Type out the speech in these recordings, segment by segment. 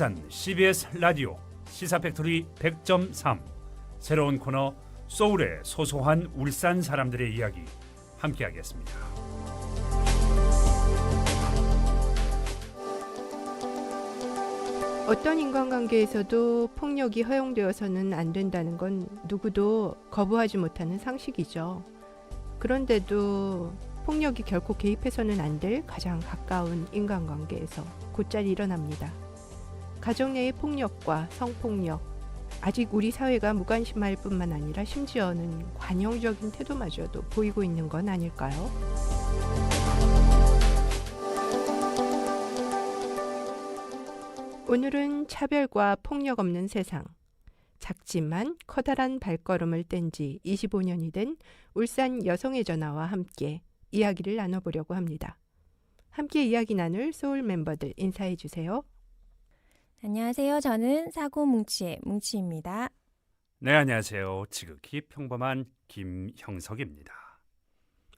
울산 CBS 라디오 시사팩토리 100.3 새로운 코너 소울의 소소한 울산 사람들의 이야기 함께하겠습니다. 어떤 인간관계에서도 폭력이 허용되어서는 안 된다는 건 누구도 거부하지 못하는 상식이죠. 그런데도 폭력이 결코 개입해서는 안 될 가장 가까운 인간관계에서 곧잘 일어납니다. 가정 내의 폭력과 성폭력, 아직 우리 사회가 무관심할 뿐만 아니라 심지어는 관용적인 태도마저도 보이고 있는 건 아닐까요? 오늘은 차별과 폭력 없는 세상, 작지만 커다란 발걸음을 뗀 지 25년이 된 울산 여성의 전화와 함께 이야기를 나눠보려고 합니다. 함께 이야기 나눌 소울 멤버들 인사해 주세요. 안녕하세요. 저는 사고뭉치의 뭉치입니다. 네, 안녕하세요. 지극히 평범한 김형석입니다.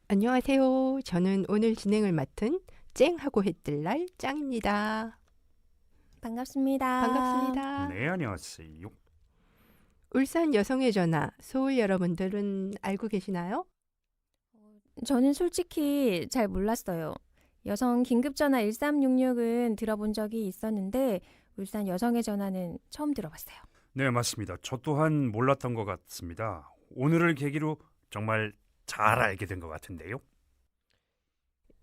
안녕하세요. 저는 오늘 진행을 맡은 쨍하고 해뜰날 짱입니다. 반갑습니다. 반갑습니다. 네, 안녕하세요. 울산 여성의 전화, 소울 여러분들은 알고 계시나요? 저는 솔직히 잘 몰랐어요. 여성 긴급전화 1366은 들어본 적이 있었는데 울산 여성의 전화는 처음 들어봤어요. 네, 맞습니다. 저 또한 몰랐던 것 같습니다. 오늘을 계기로 정말 잘 알게 된 것 같은데요.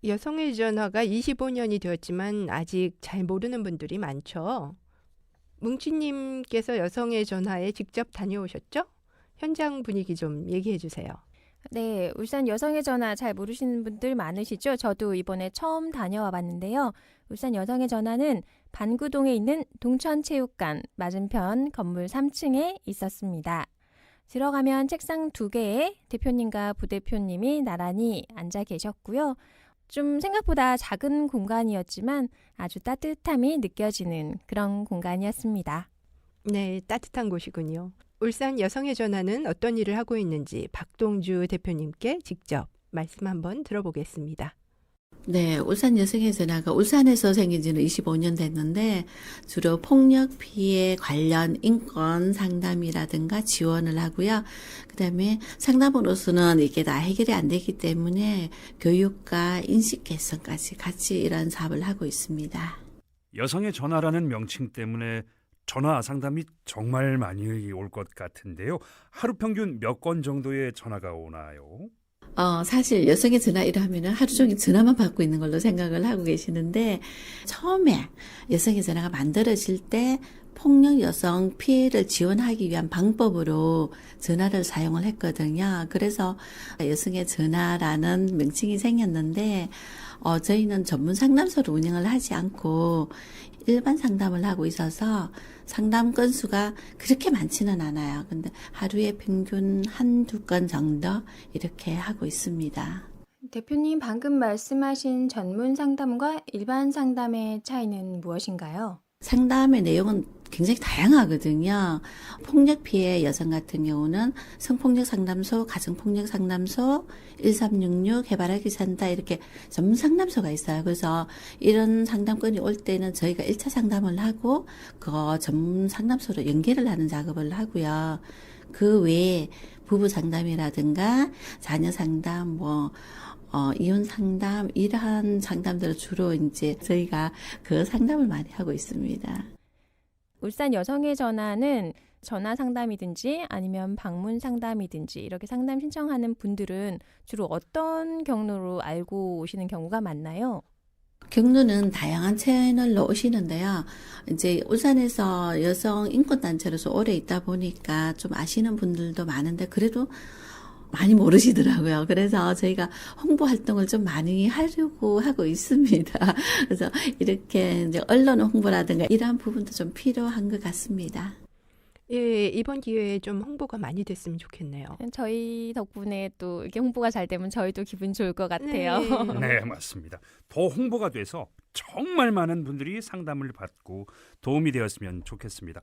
여성의 전화가 25년이 되었지만 아직 잘 모르는 분들이 많죠. 뭉치님께서 여성의 전화에 직접 다녀오셨죠? 현장 분위기 좀 얘기해 주세요. 네, 울산 여성의 전화 잘 모르시는 분들 많으시죠? 저도 이번에 처음 다녀와 봤는데요. 울산 여성의 전화는 반구동에 있는 동천체육관 맞은편 건물 3층에 있었습니다. 들어가면 책상 2개에 대표님과 부대표님이 나란히 앉아 계셨고요. 좀 생각보다 작은 공간이었지만 아주 따뜻함이 느껴지는 그런 공간이었습니다. 네, 따뜻한 곳이군요. 울산 여성의 전화는 어떤 일을 하고 있는지 박동주 대표님께 직접 말씀 한번 들어보겠습니다. 네, 울산 여성의 전화가 울산에서 생긴 지는 25년 됐는데 주로 폭력 피해 관련 인권 상담이라든가 지원을 하고요. 그다음에 상담으로서는 이게 다 해결이 안 되기 때문에 교육과 인식 개선까지 같이 이런 사업을 하고 있습니다. 여성의 전화라는 명칭 때문에 전화 상담이 정말 많이 올 것 같은데요. 하루 평균 몇 건 정도의 전화가 오나요? 사실 여성의 전화 일하면은 하루 종일 전화만 받고 있는 걸로 생각을 하고 계시는데 처음에 여성의 전화가 만들어질 때 폭력 여성 피해를 지원하기 위한 방법으로 전화를 사용을 했거든요. 그래서 여성의 전화라는 명칭이 생겼는데 저희는 전문 상담소를 운영을 하지 않고 일반 상담을 하고 있어서 상담 건수가 그렇게 많지는 않아요. 근데 하루에 평균 1-2건 정도 이렇게 하고 있습니다. 대표님 방금 말씀하신 전문 상담과 일반 상담의 차이는 무엇인가요? 상담의 내용은 굉장히 다양하거든요. 폭력 피해 여성 같은 경우는 성폭력 상담소, 가정폭력 상담소, 1366, 해바라기 산다 이렇게 전문 상담소가 있어요. 그래서 이런 상담건이 올 때는 저희가 1차 상담을 하고 그 전문 상담소로 연결을 하는 작업을 하고요. 그 외에 부부 상담이라든가 자녀 상담, 이혼 상담, 이러한 상담들을 주로 이제 저희가 그 상담을 많이 하고 있습니다. 울산 여성의 전화는 전화 상담이든지 아니면 방문 상담이든지 이렇게 상담 신청하는 분들은 주로 어떤 경로로 알고 오시는 경우가 많나요? 경로는 다양한 채널로 오시는데요. 이제 울산에서 여성 인권단체로서 오래 있다 보니까 좀 아시는 분들도 많은데 그래도 많이 모르시더라고요. 그래서 저희가 홍보 활동을 좀 많이 하려고 하고 있습니다. 그래서 이렇게 이제 언론 홍보라든가 이러한 부분도 좀 필요한 것 같습니다. 예, 이번 기회에 좀 홍보가 많이 됐으면 좋겠네요. 저희 덕분에 또 이렇게 홍보가 잘 되면 저희도 기분 좋을 것 같아요. 네, 맞습니다. 더 홍보가 돼서 정말 많은 분들이 상담을 받고 도움이 되었으면 좋겠습니다.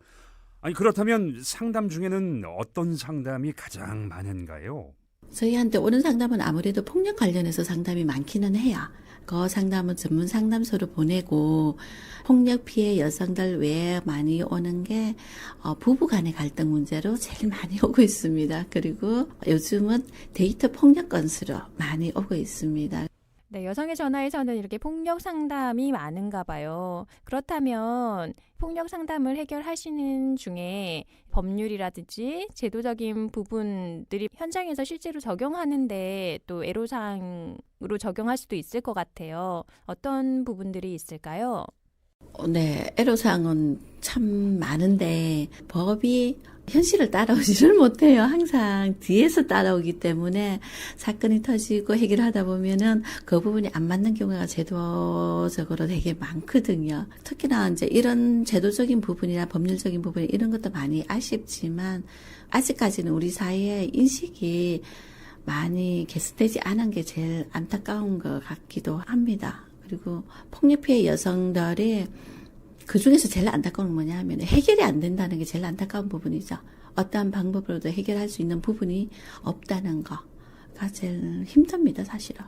아니 그렇다면 상담 중에는 어떤 상담이 가장 많은가요? 저희한테 오는 상담은 아무래도 폭력 관련해서 상담이 많기는 해요. 그 상담은 전문 상담소로 보내고 폭력 피해 여성들 외에 많이 오는 게 부부 간의 갈등 문제로 제일 많이 오고 있습니다. 그리고 요즘은 데이트 폭력 건수로 많이 오고 있습니다. 네, 여성의 전화에서는 이렇게 폭력 상담이 많은가 봐요. 그렇다면 폭력 상담을 해결하시는 중에 법률이라든지 제도적인 부분들이 현장에서 실제로 적용하는데 또 애로사항으로 적용할 수도 있을 것 같아요. 어떤 부분들이 있을까요? 네, 애로사항은 참 많은데 법이 현실을 따라오지를 못해요. 항상 뒤에서 따라오기 때문에 사건이 터지고 해결하다 보면은 그 부분이 안 맞는 경우가 제도적으로 되게 많거든요. 특히나 이제 이런 제도적인 부분이나 법률적인 부분 이런 것도 많이 아쉽지만 아직까지는 우리 사회의 인식이 많이 개선되지 않은 게 제일 안타까운 것 같기도 합니다. 그리고 폭력 피해 여성들이 그 중에서 제일 안타까운 건 뭐냐 하면 해결이 안 된다는 게 제일 안타까운 부분이죠. 어떠한 방법으로도 해결할 수 있는 부분이 없다는 거가 제일 힘듭니다, 사실은.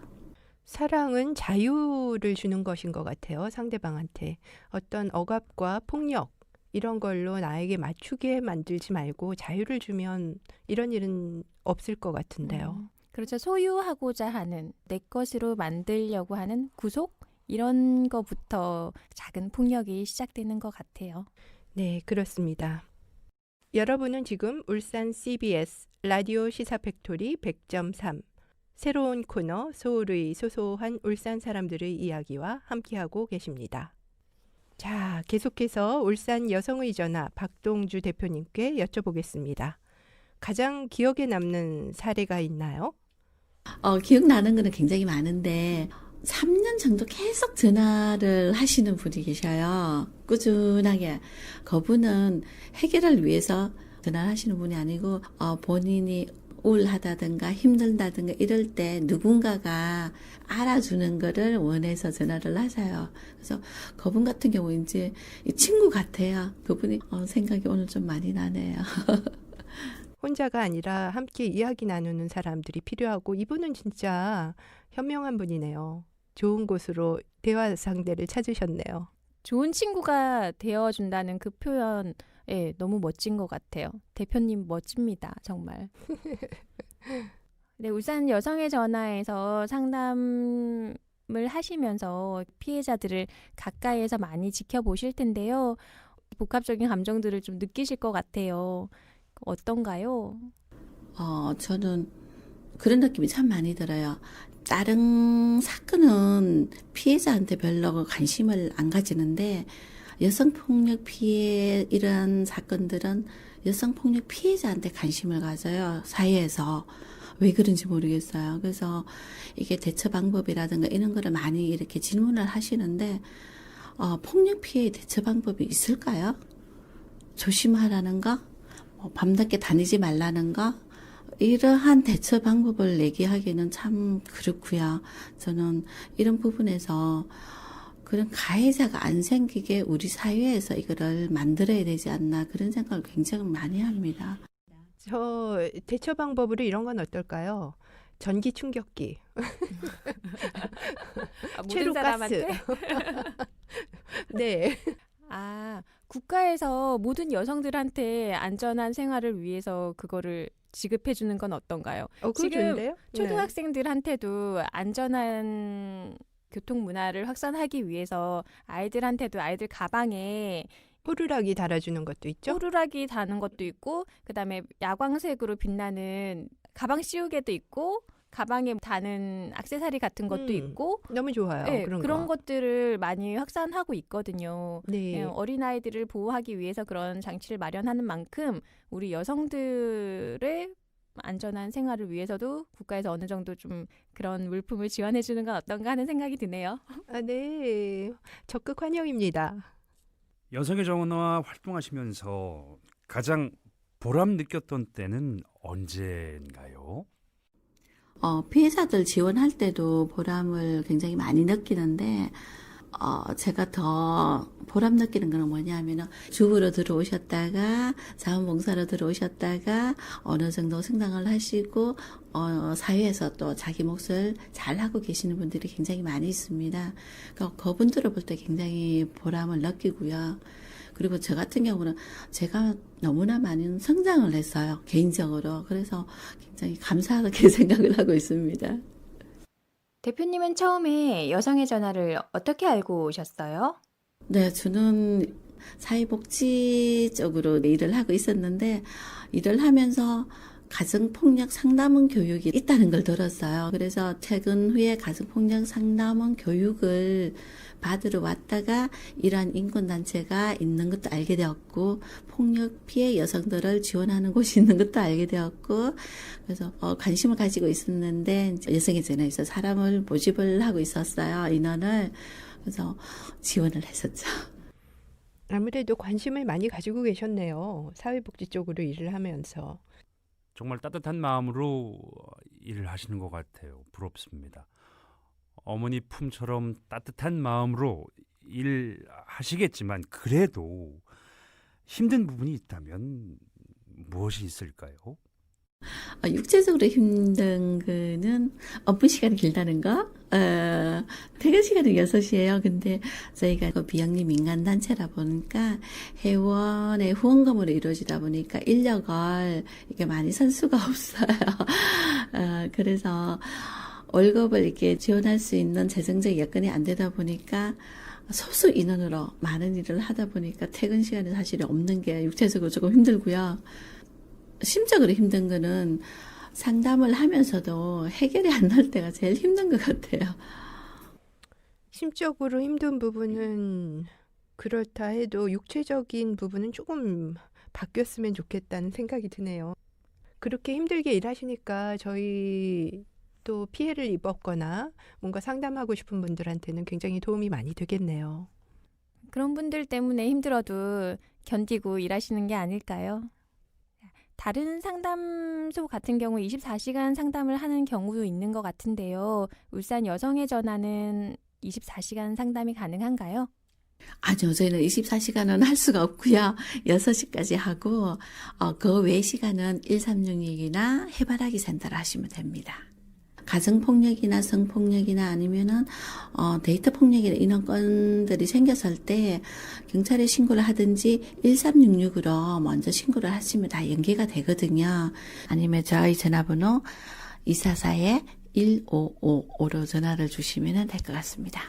사랑은 자유를 주는 것인 것 같아요. 상대방한테. 어떤 억압과 폭력 이런 걸로 나에게 맞추게 만들지 말고 자유를 주면 이런 일은 없을 것 같은데요. 그렇죠. 소유하고자 하는, 내 것으로 만들려고 하는 구속? 이런 거부터 작은 폭력이 시작되는 것 같아요. 네, 그렇습니다. 여러분은 지금 울산 CBS 라디오 시사 팩토리 100.3 새로운 코너 소울의 소소한 울산 사람들의 이야기와 함께하고 계십니다. 자, 계속해서 울산 여성의 전화 박동주 대표님께 여쭤보겠습니다. 가장 기억에 남는 사례가 있나요? 기억나는 거는 굉장히 많은데 3년 정도 계속 전화를 하시는 분이 계셔요. 꾸준하게. 그분은 해결을 위해서 전화를 하시는 분이 아니고 본인이 우울하다든가 힘들다든가 이럴 때 누군가가 알아주는 거를 원해서 전화를 하셔요. 그래서 그분 같은 경우 이제 친구 같아요. 그분이 생각이 오늘 좀 많이 나네요. 혼자가 아니라 함께 이야기 나누는 사람들이 필요하고 이분은 진짜 현명한 분이네요. 좋은 곳으로 대화 상대를 찾으셨네요. 좋은 친구가 되어준다는 그 표현, 너무 멋진 것 같아요. 대표님 멋집니다, 정말. 네, 울산 여성의 전화에서 상담을 하시면서 피해자들을 가까이에서 많이 지켜보실 텐데요. 복합적인 감정들을 좀 느끼실 것 같아요. 어떤가요? 저는 그런 느낌이 참 많이 들어요. 다른 사건은 피해자한테 별로 관심을 안 가지는데 여성폭력 피해 이런 사건들은 여성폭력 피해자한테 관심을 가져요. 사회에서. 왜 그런지 모르겠어요. 그래서 이게 대처 방법이라든가 이런 거를 많이 이렇게 질문을 하시는데 폭력 피해의 대처 방법이 있을까요? 조심하라는 거? 밤늦게 다니지 말라는 거? 이러한 대처 방법을 얘기하기는 참 그렇고요. 저는 이런 부분에서 그런 가해자가 안 생기게 우리 사회에서 이거를 만들어야 되지 않나 그런 생각을 굉장히 많이 합니다. 저 대처 방법으로 이런 건 어떨까요? 전기 충격기, 모든 사람한테? 네. 국가에서 모든 여성들한테 안전한 생활을 위해서 그거를 지급해주는 건 어떤가요? 그거 지금 좋은데요? 초등학생들한테도 안전한 교통 문화를 확산하기 위해서 아이들한테도 아이들 가방에 호루라기 달아주는 것도 있죠? 호루라기 다는 것도 있고 그다음에 야광색으로 빛나는 가방 씌우개도 있고 가방에 다는 액세서리 같은 것도 있고 너무 좋아요. 네, 그런 거. 것들을 많이 확산하고 있거든요. 네. 어린아이들을 보호하기 위해서 그런 장치를 마련하는 만큼 우리 여성들의 안전한 생활을 위해서도 국가에서 어느 정도 좀 그런 물품을 지원해 주는 건 어떤가 하는 생각이 드네요. 네. 적극 환영입니다. 여성의 전화 활동하시면서 가장 보람 느꼈던 때는 언제인가요? 피해자들 지원할 때도 보람을 굉장히 많이 느끼는데 제가 더 보람 느끼는 건 뭐냐면은 주부로 들어오셨다가 자원봉사로 들어오셨다가 어느 정도 승당을 하시고 사회에서 또 자기 몫을 잘 하고 계시는 분들이 굉장히 많이 있습니다. 그러니까 그분들을 볼 때 굉장히 보람을 느끼고요. 그리고 저 같은 경우는 제가 너무나 많은 성장을 했어요. 개인적으로. 그래서 굉장히 감사하게 생각을 하고 있습니다. 대표님은 처음에 여성의 전화를 어떻게 알고 오셨어요? 네, 저는 사회복지 쪽으로 일을 하고 있었는데, 일을 하면서 가정폭력 상담원 교육이 있다는 걸 들었어요. 그래서 퇴근 후에 가정폭력 상담원 교육을 받으러 왔다가 이러한 인권단체가 있는 것도 알게 되었고, 폭력 피해 여성들을 지원하는 곳이 있는 것도 알게 되었고, 그래서 관심을 가지고 있었는데, 여성의 전화에서 사람을 모집을 하고 있었어요, 인원을. 그래서 지원을 했었죠. 아무래도 관심을 많이 가지고 계셨네요. 사회복지 쪽으로 일을 하면서. 정말 따뜻한 마음으로 일을 하시는 것 같아요. 부럽습니다. 어머니 품처럼 따뜻한 마음으로 일하시겠지만 그래도 힘든 부분이 있다면 무엇이 있을까요? 육체적으로 힘든 거는 업무 시간이 길다는 거, 퇴근 시간은 6시예요. 근데 저희가 그 비영리 민간단체라 보니까 회원의 후원금으로 이루어지다 보니까 인력을 이렇게 많이 쓸 수가 없어요. 그래서 월급을 이렇게 지원할 수 있는 재정적 여건이 안 되다 보니까 소수 인원으로 많은 일을 하다 보니까 퇴근 시간이 사실 없는 게 육체적으로 조금 힘들고요. 심적으로 힘든 거는 상담을 하면서도 해결이 안 날 때가 제일 힘든 것 같아요. 심적으로 힘든 부분은 그렇다 해도 육체적인 부분은 조금 바뀌었으면 좋겠다는 생각이 드네요. 그렇게 힘들게 일하시니까 저희 또 피해를 입었거나 뭔가 상담하고 싶은 분들한테는 굉장히 도움이 많이 되겠네요. 그런 분들 때문에 힘들어도 견디고 일하시는 게 아닐까요? 다른 상담소 같은 경우 24시간 상담을 하는 경우도 있는 것 같은데요. 울산 여성의 전화는 24시간 상담이 가능한가요? 아니요, 저희는 24시간은 할 수가 없고요. 6시까지 하고, 그 외 시간은 1366이나 해바라기 센터를 하시면 됩니다. 가정폭력이나 성폭력이나 아니면은 데이터 폭력이나 이런 건들이 생겼을 때 경찰에 신고를 하든지 1366으로 먼저 신고를 하시면 다 연계가 되거든요. 아니면 저희 전화번호 244-1555로 전화를 주시면 될 것 같습니다.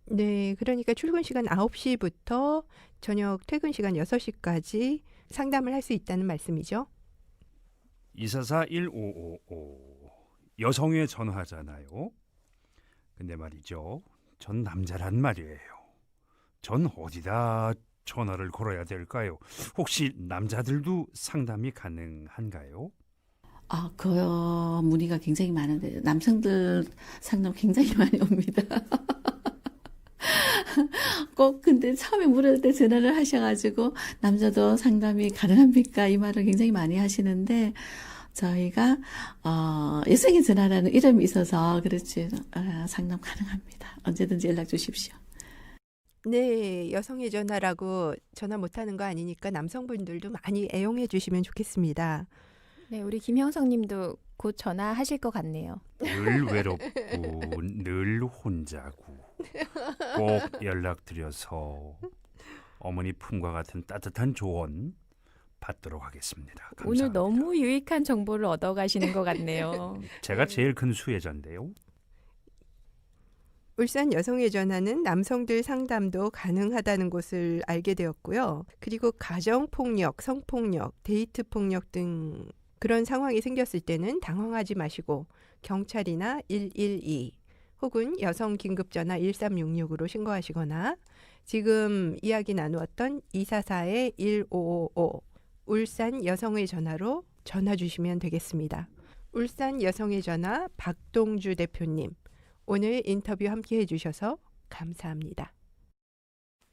네, 그러니까 출근 시간 9시부터 저녁 퇴근 시간 6시까지 상담을 할 수 있다는 말씀이죠. 244-1555 여성의 전화잖아요. 근데 말이죠. 전 남자란 말이에요. 전 어디다 전화를 걸어야 될까요? 혹시 남자들도 상담이 가능한가요? 그 문의가 굉장히 많은데 남성들 상담 굉장히 많이 옵니다. 꼭 근데 처음에 물을 때 전화를 하셔가지고 남자도 상담이 가능합니까? 이 말을 굉장히 많이 하시는데 저희가 여성의 전화라는 이름이 있어서 그렇지 상담 가능합니다. 언제든지 연락 주십시오. 네, 여성의 전화라고 전화 못하는 거 아니니까 남성분들도 많이 애용해 주시면 좋겠습니다. 네, 우리 김형석 님도 곧 전화하실 것 같네요. 늘 외롭고 늘 혼자고 꼭 연락드려서 어머니 품과 같은 따뜻한 조언 받도록 하겠습니다. 감사합니다. 오늘 너무 유익한 정보를 얻어가시는 것 같네요. 제가 제일 큰 수혜자인데요. 울산 여성의 전화는 남성들 상담도 가능하다는 것을 알게 되었고요. 그리고 가정폭력, 성폭력, 데이트폭력 등 그런 상황이 생겼을 때는 당황하지 마시고 경찰이나 112 혹은 여성 긴급전화 1366으로 신고하시거나 지금 이야기 나누었던 244-1555 울산 여성의 전화로 전화 주시면 되겠습니다. 울산 여성의 전화 박동주 대표님, 오늘 인터뷰 함께 해주셔서 감사합니다.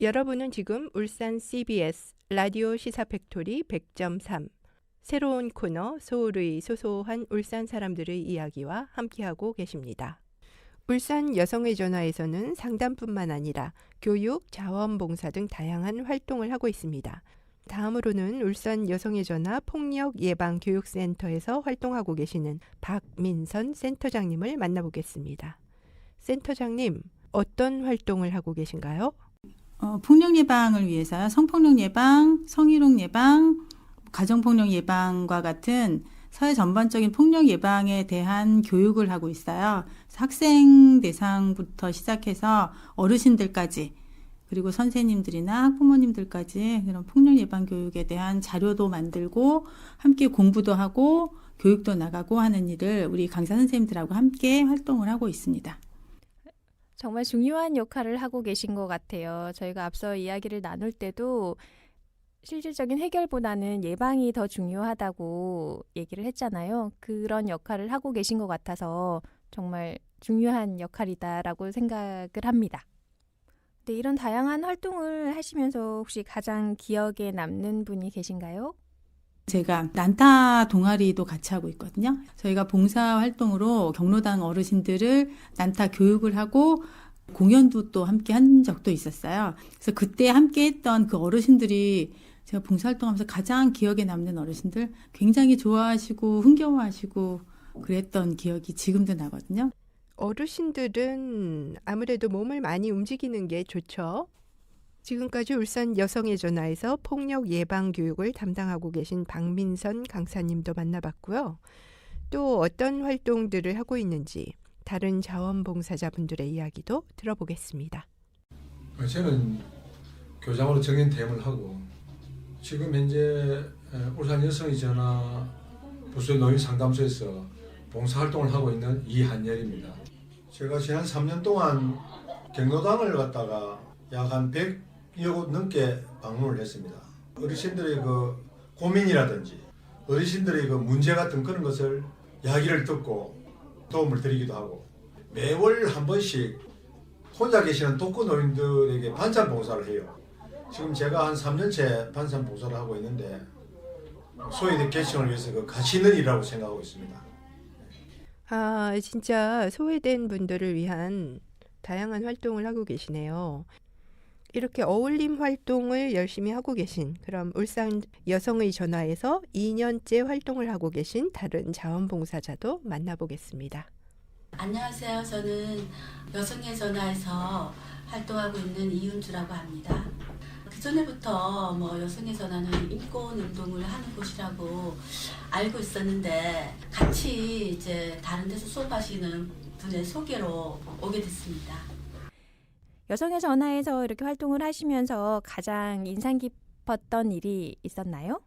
여러분은 지금 울산 CBS 라디오 시사팩토리 100.3 새로운 코너 소울의 소소한 울산 사람들의 이야기와 함께하고 계십니다. 울산 여성의 전화에서는 상담뿐만 아니라 교육, 자원봉사 등 다양한 활동을 하고 있습니다. 다음으로는 울산 여성의 전화 폭력예방교육센터에서 활동하고 계시는 박민선 센터장님을 만나보겠습니다. 센터장님, 어떤 활동을 하고 계신가요? 폭력 예방을 위해서 성폭력 예방, 성희롱 예방, 가정폭력 예방과 같은 사회 전반적인 폭력 예방에 대한 교육을 하고 있어요. 학생 대상부터 시작해서 어르신들까지 그리고 선생님들이나 학부모님들까지 그런 폭력 예방 교육에 대한 자료도 만들고 함께 공부도 하고 교육도 나가고 하는 일을 우리 강사 선생님들하고 함께 활동을 하고 있습니다. 정말 중요한 역할을 하고 계신 것 같아요. 저희가 앞서 이야기를 나눌 때도 실질적인 해결보다는 예방이 더 중요하다고 얘기를 했잖아요. 그런 역할을 하고 계신 것 같아서 정말 중요한 역할이다라고 생각을 합니다. 네, 이런 다양한 활동을 하시면서 혹시 가장 기억에 남는 분이 계신가요? 제가 난타 동아리도 같이 하고 있거든요. 저희가 봉사활동으로 경로당 어르신들을 난타 교육을 하고 공연도 또 함께 한 적도 있었어요. 그래서 그때 함께 했던 그 어르신들이 제가 봉사활동하면서 가장 기억에 남는 어르신들 굉장히 좋아하시고 흥겨워하시고 그랬던 기억이 지금도 나거든요. 어르신들은 아무래도 몸을 많이 움직이는 게 좋죠. 지금까지 울산 여성의 전화에서 폭력 예방 교육을 담당하고 계신 박민선 강사님도 만나봤고요. 또 어떤 활동들을 하고 있는지 다른 자원봉사자분들의 이야기도 들어보겠습니다. 저는 교장으로 정년퇴임을 하고 지금 현재 울산 여성의 전화 부서 노인 상담소에서 봉사활동을 하고 있는 이한열입니다. 제가 지난 3년 동안 경로당을 갔다가 약 한 100여 곳 넘게 방문을 했습니다. 어르신들의 그 고민이라든지 어르신들의 그 문제 같은 그런 것을 이야기를 듣고 도움을 드리기도 하고 매월 한 번씩 혼자 계시는 독거 노인들에게 반찬 봉사를 해요. 지금 제가 한 3년째 반찬 봉사를 하고 있는데 소외된 계층을 위해서 그 가치 있는 일이라고 생각하고 있습니다. 아, 진짜 소외된 분들을 위한 다양한 활동을 하고 계시네요. 이렇게 어울림 활동을 열심히 하고 계신 그럼 울산 여성의 전화에서 2년째 활동을 하고 계신 다른 자원봉사자도 만나보겠습니다. 안녕하세요. 저는 여성의 전화에서 활동하고 있는 이윤주라고 합니다. 그전에부터 여성의 전화는 인권 운동을 하는 곳이라고 알고 있었는데 같이 이제 다른 데서 수업하시는 분의 소개로 오게 됐습니다. 여성의 전화에서 이렇게 활동을 하시면서 가장 인상 깊었던 일이 있었나요?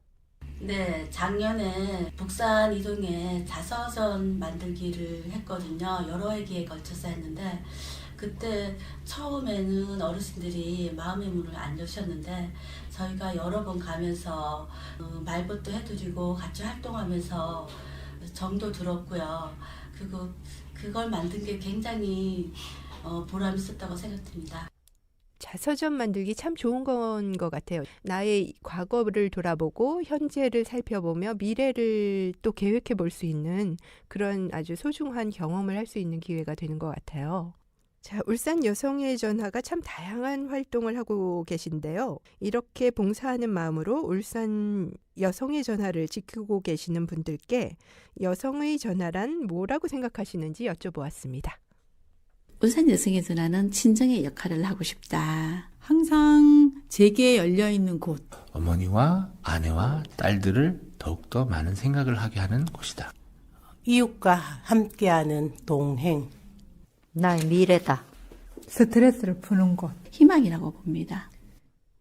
네, 작년에 북산 이동에 자서전 만들기를 했거든요. 여러 회기에 걸쳐서 했는데 그때 처음에는 어르신들이 마음의 문을 안 여셨는데 저희가 여러 번 가면서 말벗도 해드리고 같이 활동하면서 정도 들었고요. 그리고 그걸 만든 게 굉장히 보람 있었다고 생각됩니다. 자서전 만들기 참 좋은 건 것 같아요. 나의 과거를 돌아보고 현재를 살펴보며 미래를 또 계획해 볼 수 있는 그런 아주 소중한 경험을 할 수 있는 기회가 되는 것 같아요. 자, 울산 여성의 전화가 참 다양한 활동을 하고 계신데요. 이렇게 봉사하는 마음으로 울산 여성의 전화를 지키고 계시는 분들께 여성의 전화란 뭐라고 생각하시는지 여쭤보았습니다. 울산 여성의 전화는 친정의 역할을 하고 싶다. 항상 제게 열려있는 곳. 어머니와 아내와 딸들을 더욱더 많은 생각을 하게 하는 곳이다. 이웃과 함께하는 동행. 나의 미래다. 스트레스를 푸는 곳. 희망이라고 봅니다.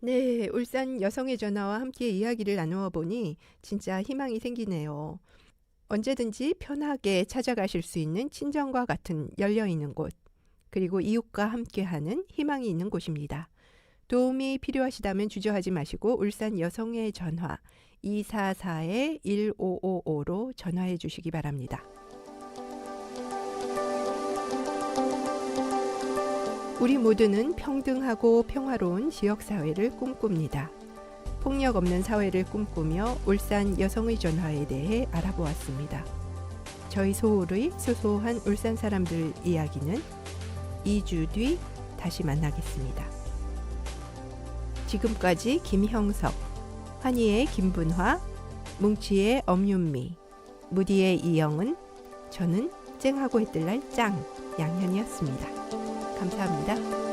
네, 울산 여성의 전화와 함께 이야기를 나누어 보니 진짜 희망이 생기네요. 언제든지 편하게 찾아가실 수 있는 친정과 같은 열려있는 곳, 그리고 이웃과 함께하는 희망이 있는 곳입니다. 도움이 필요하시다면 주저하지 마시고 울산 여성의 전화 244-1555로 전화해 주시기 바랍니다. 우리 모두는 평등하고 평화로운 지역사회를 꿈꿉니다. 폭력 없는 사회를 꿈꾸며 울산 여성의 전화에 대해 알아보았습니다. 저희 소울의 소소한 울산 사람들 이야기는 2주 뒤 다시 만나겠습니다. 지금까지 김형석, 환희의 김분화, 뭉치의 엄윤미, 무디의 이영은, 저는 쨍하고 해뜰날 짱 양현이었습니다. 감사합니다.